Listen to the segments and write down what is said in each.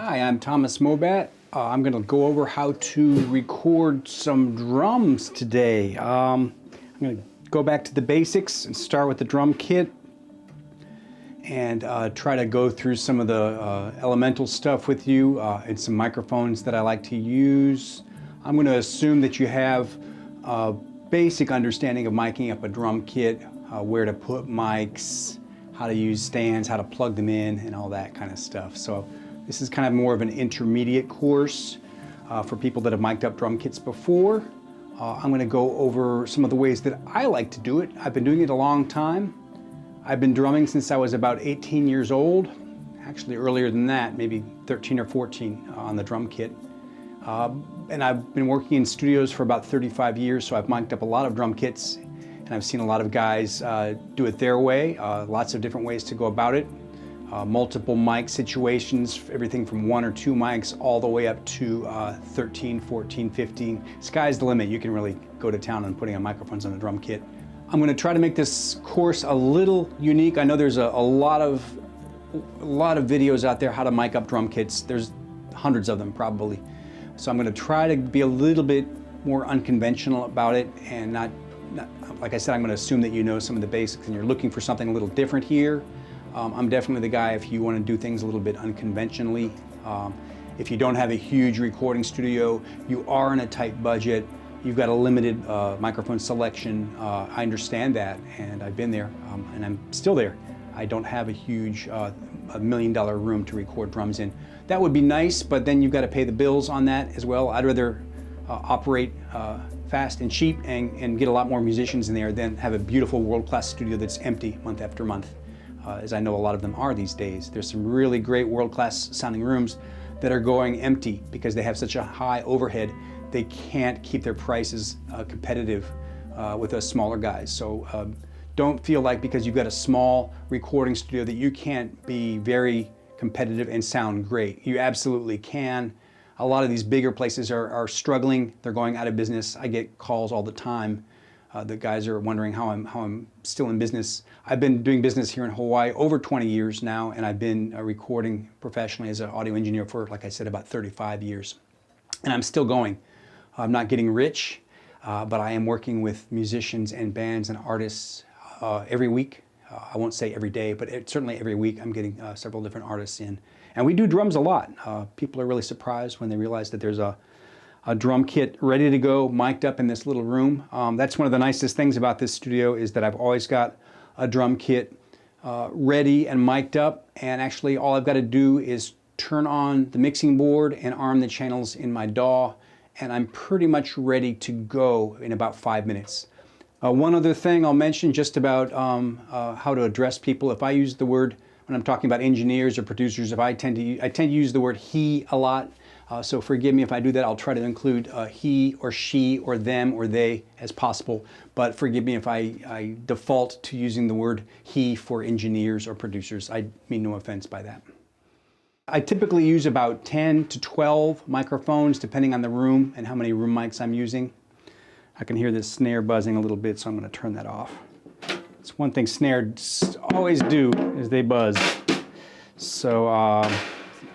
Hi, I'm Thomas Mohbat. I'm going to go over how to record some drums today. I'm going to go back to the basics and start with the drum kit and try to go through some of the elemental stuff with you and some microphones that I like to use. I'm going to assume that you have a basic understanding of miking up a drum kit, where to put mics, how to use stands, how to plug them in, and all that kind of stuff. So this is kind of more of an intermediate course for people that have mic'd up drum kits before. I'm going to go over some of the ways that I like to do it. I've been doing it a long time. I've been drumming since I was about 18 years old. Actually earlier than that, maybe 13 or 14 on the drum kit. And I've been working in studios for about 35 years, so I've mic'd up a lot of drum kits, and I've seen a lot of guys do it their way. Lots of different ways to go about it. Multiple mic situations, everything from 1 or 2 mics all the way up to 13, 14, 15. Sky's the limit. You can really go to town on putting on microphones on a drum kit. I'm going to try to make this course a little unique. I know there's a lot of videos out there how to mic up drum kits. There's hundreds of them probably. So I'm going to try to be a little bit more unconventional about it, and not like I said, I'm going to assume that you know some of the basics and you're looking for something a little different here. I'm definitely the guy if you want to do things a little bit unconventionally. If you don't have a huge recording studio, you are in a tight budget, you've got a limited microphone selection, I understand that, and I've been there, and I'm still there. I don't have a huge $1 million room to record drums in. That would be nice, but then you've got to pay the bills on that as well. I'd rather operate fast and cheap and get a lot more musicians in there than have a beautiful world-class studio that's empty month after month. As I know a lot of them are these days. There's some really great world-class sounding rooms that are going empty because they have such a high overhead, they can't keep their prices competitive with us smaller guys. So don't feel like because you've got a small recording studio that you can't be very competitive and sound great. You absolutely can. A lot of these bigger places are struggling. They're going out of business. I get calls all the time. The guys are wondering how I'm still in business. I've been doing business here in Hawaii over 20 years now, and I've been recording professionally as an audio engineer for, like I said, about 35 years. And I'm still going. I'm not getting rich, but I am working with musicians and bands and artists every week. I won't say every day, but certainly every week I'm getting several different artists in. And we do drums a lot. People are really surprised when they realize that there's a drum kit ready to go, mic'd up in this little room. That's one of the nicest things about this studio is that I've always got a drum kit ready and mic'd up, and actually all I've got to do is turn on the mixing board and arm the channels in my DAW, and I'm pretty much ready to go in about 5 minutes. One other thing I'll mention just about how to address people. If I use the word, when I'm talking about engineers or producers, I tend to use the word he a lot. So forgive me if I do that. I'll try to include he or she or them or they as possible. But forgive me if I default to using the word he for engineers or producers. I mean no offense by that. I typically use about 10 to 12 microphones depending on the room and how many room mics I'm using. I can hear this snare buzzing a little bit, so I'm going to turn that off. It's one thing snares always do is they buzz. So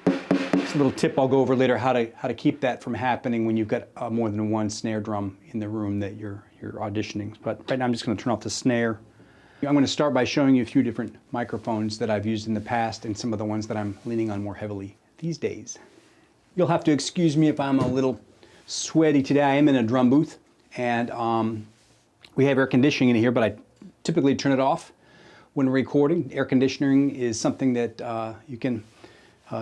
it's a little tip I'll go over later how to keep that from happening when you've got more than one snare drum in the room that you're auditioning. But right now I'm just going to turn off the snare. I'm going to start by showing you a few different microphones that I've used in the past and some of the ones that I'm leaning on more heavily these days. You'll have to excuse me if I'm a little sweaty today. I am in a drum booth, and we have air conditioning in here, but I typically turn it off when recording. Air conditioning is something that you can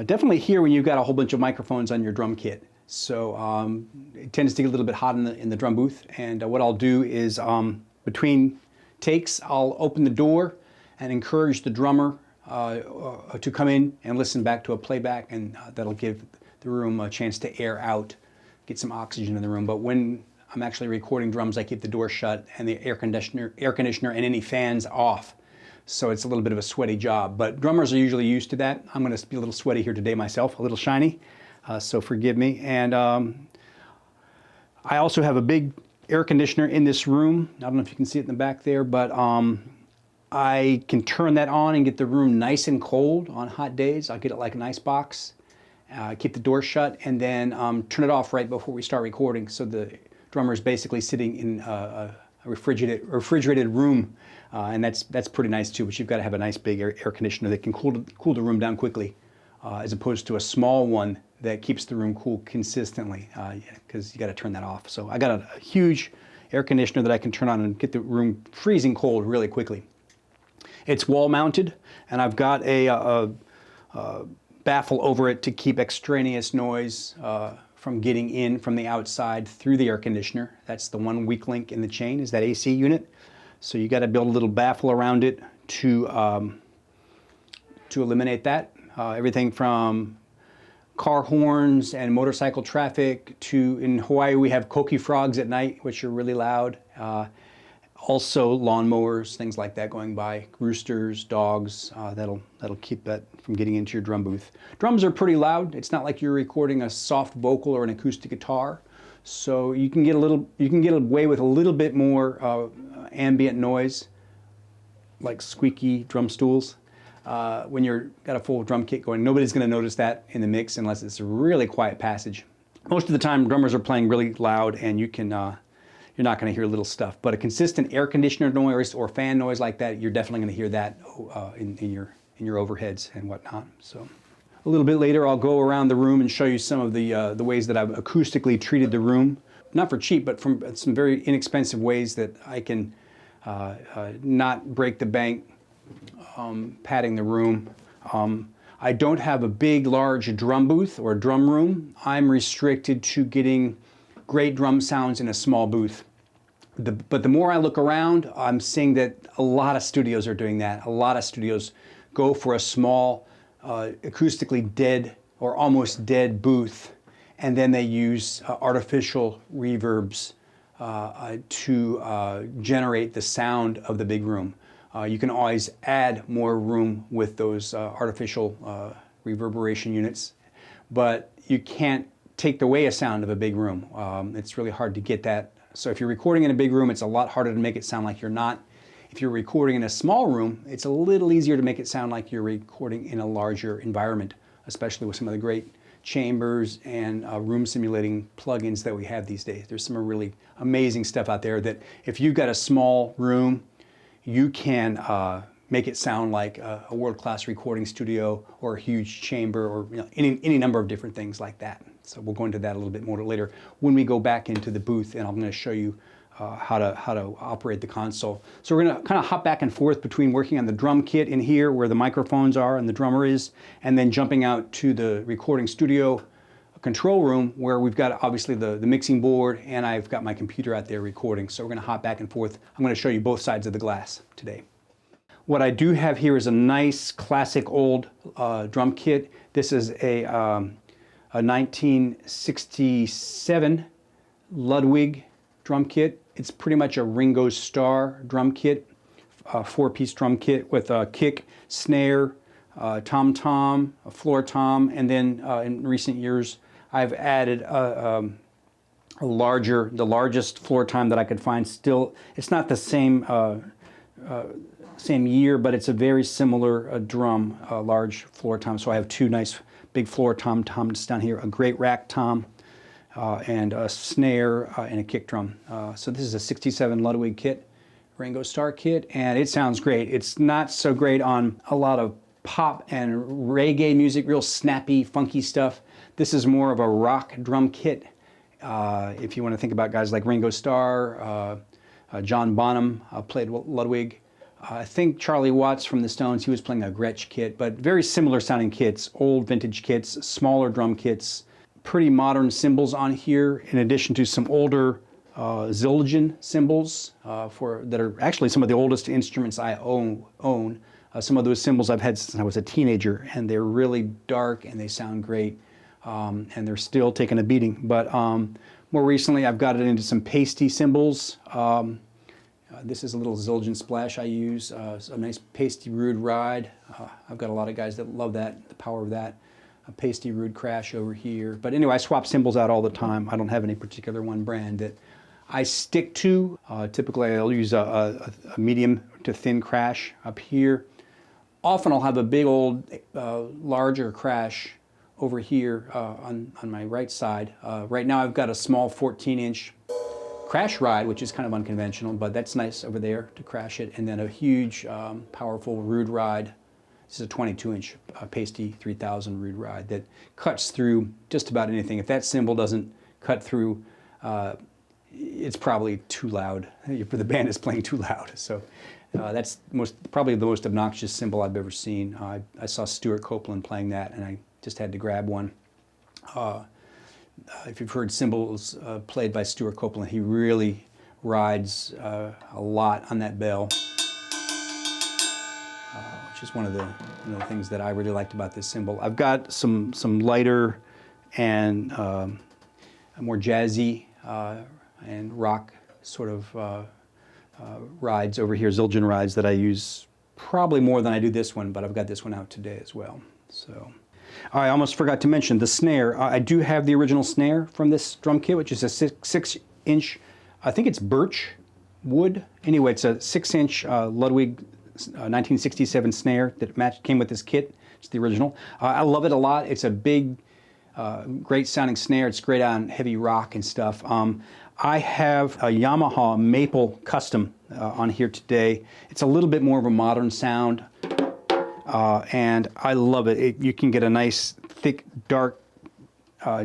definitely hear when you've got a whole bunch of microphones on your drum kit. So it tends to get a little bit hot in the drum booth, and what I'll do is between takes I'll open the door and encourage the drummer to come in and listen back to a playback, and that'll give the room a chance to air out, get some oxygen in the room. But when I'm actually recording drums, I keep the door shut and the air conditioner and any fans off. So it's a little bit of a sweaty job, but drummers are usually used to that. I'm going to be a little sweaty here today myself, a little shiny, so forgive me. And I also have a big air conditioner in this room. I don't know if you can see it in the back there, but I can turn that on and get the room nice and cold on hot days. I'll get it like an ice box, keep the door shut, and then turn it off right before we start recording. So the drummer is basically sitting in a refrigerated room, and that's pretty nice too. But you've got to have a nice big air conditioner that can cool the room down quickly, as opposed to a small one that keeps the room cool consistently, because you got to turn that off. So I got a huge air conditioner that I can turn on and get the room freezing cold really quickly. It's wall mounted, and I've got a baffle over it to keep extraneous noise from getting in from the outside through the air conditioner. That's the one weak link in the chain, is that AC unit. So you got to build a little baffle around it to eliminate that. Everything from car horns and motorcycle traffic to, in Hawaii we have koki frogs at night, which are really loud. Also lawnmowers, things like that going by, roosters, dogs, that'll keep that from getting into your drum booth. Drums are pretty loud. It's not like you're recording a soft vocal or an acoustic guitar, so you can get away with a little bit more ambient noise, like squeaky drum stools, when you're got a full drum kit going. Nobody's going to notice that in the mix unless it's a really quiet passage. Most of the time, drummers are playing really loud, and you can. You're not going to hear little stuff, but a consistent air conditioner noise or fan noise like that, you're definitely going to hear that in your overheads and whatnot. So a little bit later, I'll go around the room and show you some of the ways that I've acoustically treated the room, not for cheap, but from some very inexpensive ways that I can not break the bank padding the room. I don't have a big, large drum booth or drum room. I'm restricted to getting great drum sounds in a small booth. But the more I look around, I'm seeing that a lot of studios are doing that. A lot of studios go for a small, acoustically dead or almost dead booth, and then they use artificial reverbs to generate the sound of the big room. You can always add more room with those artificial reverberation units, but you can't take away a sound of a big room. It's really hard to get that. So if you're recording in a big room, it's a lot harder to make it sound like you're not. If you're recording in a small room, it's a little easier to make it sound like you're recording in a larger environment, especially with some of the great chambers and room simulating plugins that we have these days. There's some really amazing stuff out there that if you've got a small room, you can make it sound like a world-class recording studio or a huge chamber, or any number of different things like that. So we'll go into that a little bit more later when we go back into the booth, and I'm going to show you how to operate the console. So we're going to kind of hop back and forth between working on the drum kit in here where the microphones are and the drummer is, and then jumping out to the recording studio control room where we've got obviously the mixing board, and I've got my computer out there recording. So we're going to hop back and forth. I'm going to show you both sides of the glass today. What I do have here is a nice classic old drum kit. This is a 1967 Ludwig drum kit. It's pretty much a Ringo Starr drum kit, a 4-piece drum kit with a kick, snare, tom-tom, a floor tom, and then in recent years I've added the largest floor tom that I could find. Still, it's not the same year, but it's a very similar drum, large floor tom. So I have two nice big floor toms down here, a great rack tom, and a snare and a kick drum. So this is a 67 Ludwig kit, Ringo Starr kit, and it sounds great. It's not so great on a lot of pop and reggae music, real snappy, funky stuff. This is more of a rock drum kit. If you want to think about guys like Ringo Starr, John Bonham played Ludwig. I think Charlie Watts from the Stones, he was playing a Gretsch kit, but very similar sounding kits, old vintage kits, smaller drum kits, pretty modern cymbals on here, in addition to some older Zildjian cymbals that are actually some of the oldest instruments I own. Some of those cymbals I've had since I was a teenager, and they're really dark and they sound great, and they're still taking a beating. But more recently I've got it into some Paiste cymbals. This is a little Zildjian splash I use, a nice Paiste Rude ride. I've got a lot of guys that love that, the power of that. A Paiste Rude crash over here. But anyway, I swap cymbals out all the time. I don't have any particular one brand that I stick to. Typically I'll use a medium to thin crash up here. Often I'll have a big old, larger crash over here on my right side. Right now I've got a small 14-inch crash ride, which is kind of unconventional, but that's nice over there to crash it. And then a huge, powerful Røde ride. This is a 22-inch Paiste 3000 Røde ride that cuts through just about anything. If that cymbal doesn't cut through, it's probably too loud. The band is playing too loud. So that's probably the most obnoxious cymbal I've ever seen. I saw Stuart Copeland playing that, and I just had to grab one. If you've heard cymbals played by Stuart Copeland, he really rides a lot on that bell, which is one of the things that I really liked about this cymbal. I've got some lighter and more jazzy and rock sort of rides over here, Zildjian rides, that I use probably more than I do this one, but I've got this one out today as well. So. I almost forgot to mention the snare. I do have the original snare from this drum kit, which is a 6-inch, I think it's birch wood. Anyway, it's a 6-inch Ludwig 1967 snare that came with this kit. It's the original. I love it a lot. It's a big, great sounding snare. It's great on heavy rock and stuff. I have a Yamaha Maple Custom on here today. It's a little bit more of a modern sound. And I love it. You can get a nice, thick, dark,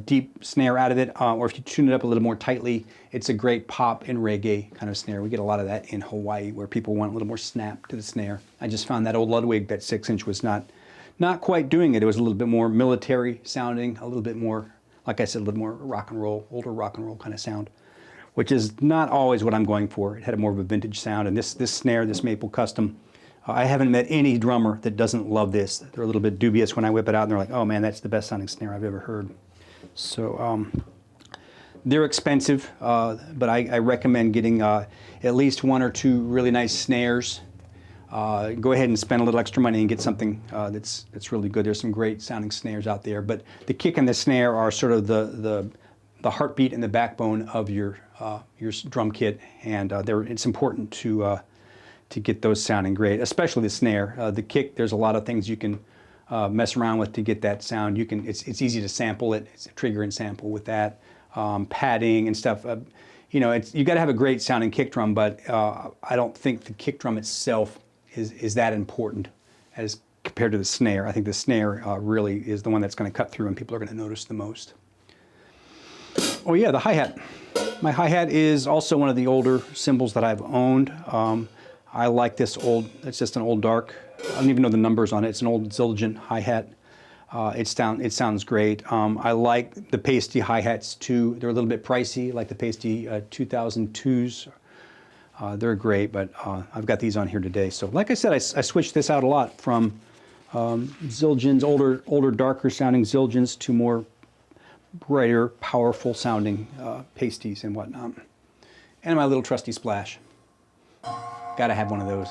deep snare out of it, or if you tune it up a little more tightly, it's a great pop and reggae kind of snare. We get a lot of that in Hawaii, where people want a little more snap to the snare. I just found that old Ludwig, that 6-inch, was not quite doing it. It was a little bit more military sounding, a little bit more, like I said, a little more rock and roll, older rock and roll kind of sound, which is not always what I'm going for. It had more of a vintage sound, and this snare, this Maple Custom, I haven't met any drummer that doesn't love this. They're a little bit dubious when I whip it out, and they're like, oh man, that's the best sounding snare I've ever heard. So they're expensive, but I recommend getting at least 1 or 2 really nice snares. Go ahead and spend a little extra money and get something that's really good. There's some great sounding snares out there, but the kick and the snare are sort of the heartbeat and the backbone of your drum kit, and it's important to get those sounding great, especially the snare. The kick, there's a lot of things you can mess around with to get that sound. It's easy to sample it. It's a trigger and sample with that, padding and stuff. You got to have a great sounding kick drum, but I don't think the kick drum itself is that important as compared to the snare. I think the snare really is the one that's going to cut through and people are going to notice the most. Oh yeah, the hi-hat. My hi-hat is also one of the older cymbals that I've owned. I like this it's just an old dark, I don't even know the numbers on it. It's an old Zildjian hi-hat. It sounds great. I like the Paiste hi-hats too. They're a little bit pricey, like the Paiste 2002s. They're great, but I've got these on here today. So like I said, I switched this out a lot from Zildjians, older, darker sounding Zildjians to more brighter, powerful sounding Paistes and whatnot. And my little trusty splash. Gotta have one of those.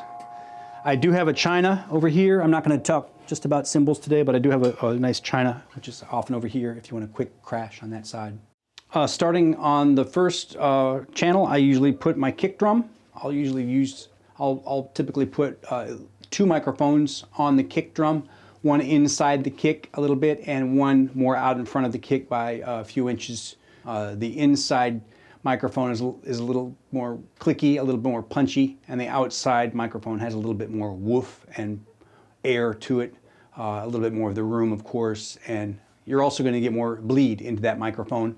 I do have a China over here. I'm not going to talk just about cymbals today, but I do have a nice China, which is often over here if you want a quick crash on that side. Starting on the first channel, I usually put my kick drum. I'll typically put 2 microphones on the kick drum, one inside the kick a little bit and one more out in front of the kick by a few inches. The inside microphone is a little more clicky, a little bit more punchy, and the outside microphone has a little bit more woof and air to it, a little bit more of the room, of course, and you're also going to get more bleed into that microphone.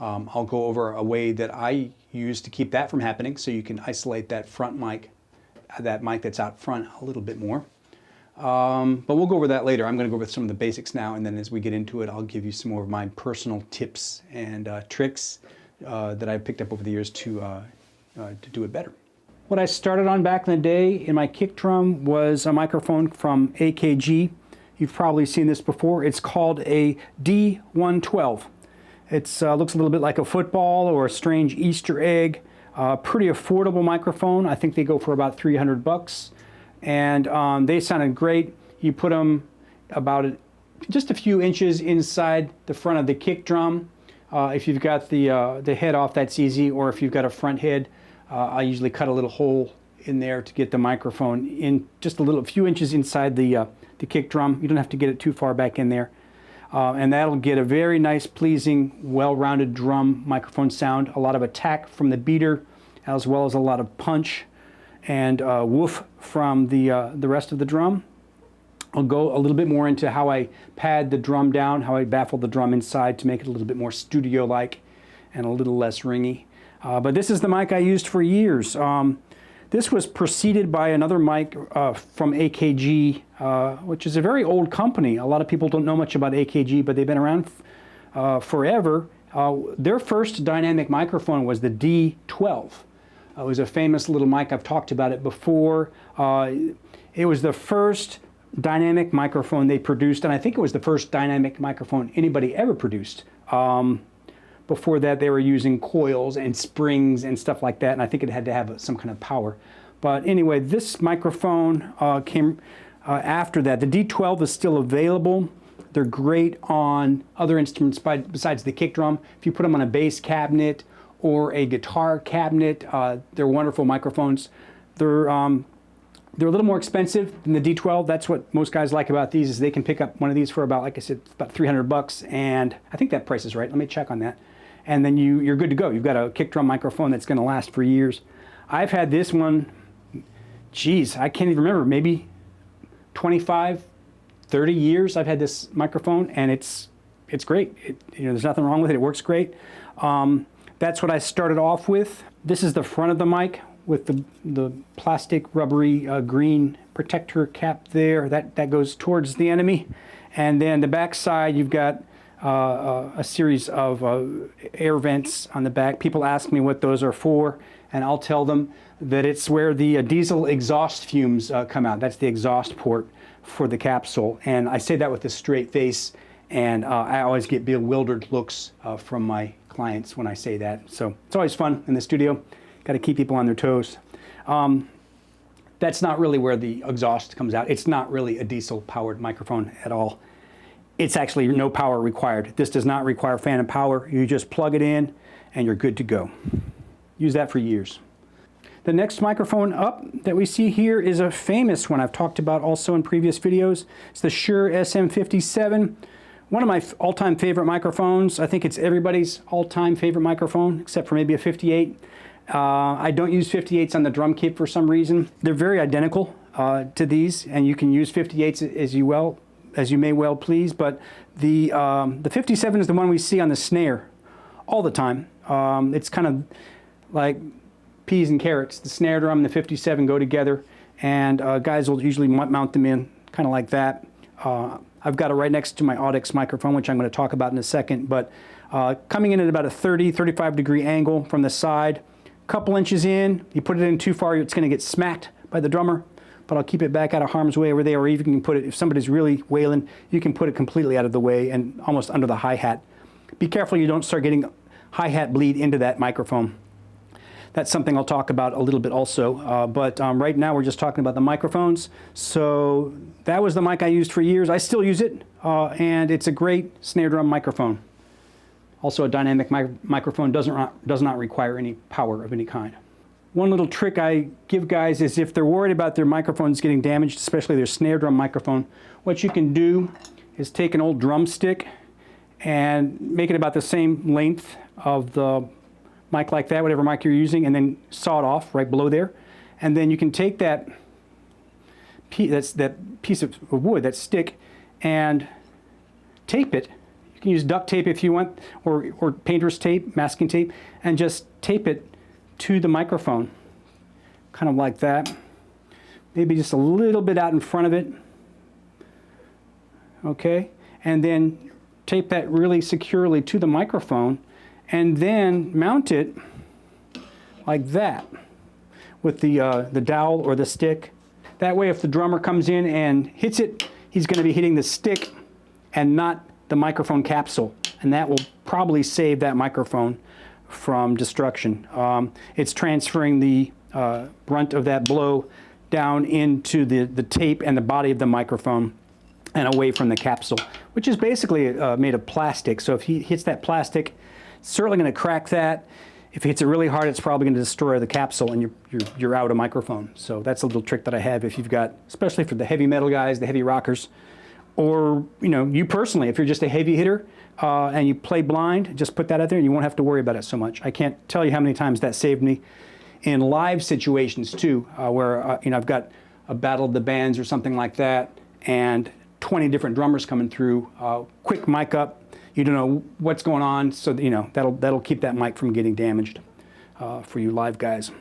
I'll go over a way that I use to keep that from happening, so you can isolate that front mic, that mic that's out front, a little bit more. But we'll go over that later. I'm going to go over some of the basics now, and then as we get into it, I'll give you some more of my personal tips and tricks that I've picked up over the years to do it better. What I started on back in the day in my kick drum was a microphone from AKG. You've probably seen this before. It's called a D112. It looks a little bit like a football or a strange Easter egg. Pretty affordable microphone. I think they go for about 300 bucks. And they sounded great. You put them about just a few inches inside the front of the kick drum. If you've got the head off, that's easy, or if you've got a front head, I usually cut a little hole in there to get the microphone in just a few inches inside the kick drum. You don't have to get it too far back in there. and that'll get a very nice, pleasing, well-rounded drum microphone sound. A lot of attack from the beater, as well as a lot of punch and woof from the rest of the drum. I'll go a little bit more into how I pad the drum down, how I baffle the drum inside to make it a little bit more studio-like and a little less ringy. But this is the mic I used for years. This was preceded by another mic from AKG, which is a very old company. A lot of people don't know much about AKG, but they've been around forever. Their first dynamic microphone was the D12. It was a famous little mic. I've talked about it before. It was the first dynamic microphone they produced, and I think it was the first dynamic microphone anybody ever produced. Before that, they were using coils and springs and stuff like that, and I think it had to have some kind of power. But anyway, this microphone came after that. The D12 is still available. They're great on other instruments besides the kick drum. If you put them on a bass cabinet or a guitar cabinet, they're wonderful microphones. They're a little more expensive than the D12. That's what most guys like about these, is they can pick up one of these for about, like I said, about 300 bucks, and I think that price is right. Let me check on that. And then you're good to go. You've got a kick drum microphone that's going to last for years. I've had this one, geez, I can't even remember, maybe 25, 30 years I've had this microphone, and it's great. There's nothing wrong with it. It works great. That's what I started off with. This is the front of the mic with the plastic rubbery green protector cap there. That goes towards the enemy. And then the back side, you've got a series of air vents on the back. People ask me what those are for, and I'll tell them that it's where the diesel exhaust fumes come out. That's the exhaust port for the capsule. And I say that with a straight face, and I always get bewildered looks from my clients when I say that. So it's always fun in the studio. Got to keep people on their toes. That's not really where the exhaust comes out. It's not really a diesel-powered microphone at all. It's actually no power required. This does not require phantom power. You just plug it in and you're good to go. Use that for years. The next microphone up that we see here is a famous one I've talked about also in previous videos. It's the Shure SM57. One of my all-time favorite microphones. I think it's everybody's all-time favorite microphone, except for maybe a 58. I don't use 58s on the drum kit for some reason. They're very identical to these, and you can use 58s as you may well please, but the 57 is the one we see on the Snare all the time. It's kind of like peas and carrots. The snare drum and the 57 go together, and guys will usually mount them in kind of like that. I've got it right next to my Audix microphone, which I'm going to talk about in a second, but coming in at about a 35 degree angle from the side, couple inches in. You put it in too far, it's going to get smacked by the drummer, but I'll keep it back out of harm's way over there, or even you can put it, if somebody's really wailing, you can put it completely out of the way and almost under the hi-hat. Be careful you don't start getting hi-hat bleed into that microphone. That's something I'll talk about a little bit also, but right now we're just talking about the microphones. So that was the mic I used for years. I still use it, and it's a great snare drum microphone. Also, a dynamic microphone does not require any power of any kind. One little trick I give guys is if they're worried about their microphones getting damaged, especially their snare drum microphone, what you can do is take an old drumstick and make it about the same length of the mic like that, whatever mic you're using, and then saw it off right below there. And then you can take that piece of wood, that stick, and tape it. You can use duct tape if you want, or painter's tape, masking tape, and just tape it to the microphone, kind of like that. Maybe just a little bit out in front of it. Okay, and then tape that really securely to the microphone, and then mount it like that with the dowel or the stick. That way, if the drummer comes in and hits it, he's going to be hitting the stick and not the microphone capsule, and that will probably save that microphone from destruction. It's transferring the brunt of that blow down into the tape and the body of the microphone and away from the capsule, which is basically made of plastic. So if he hits that plastic, it's certainly going to crack that. If he hits it really hard, it's probably going to destroy the capsule, and you're out of microphone. So that's a little trick that I have if you've got, especially for the heavy metal guys, the heavy rockers, or you personally, if you're just a heavy hitter and you play blind, just put that out there and you won't have to worry about it so much. I can't tell you how many times that saved me in live situations too, where I've got a battle of the bands or something like that, and 20 different drummers coming through. Quick mic up, you don't know what's going on, so that'll keep that mic from getting damaged for you live guys.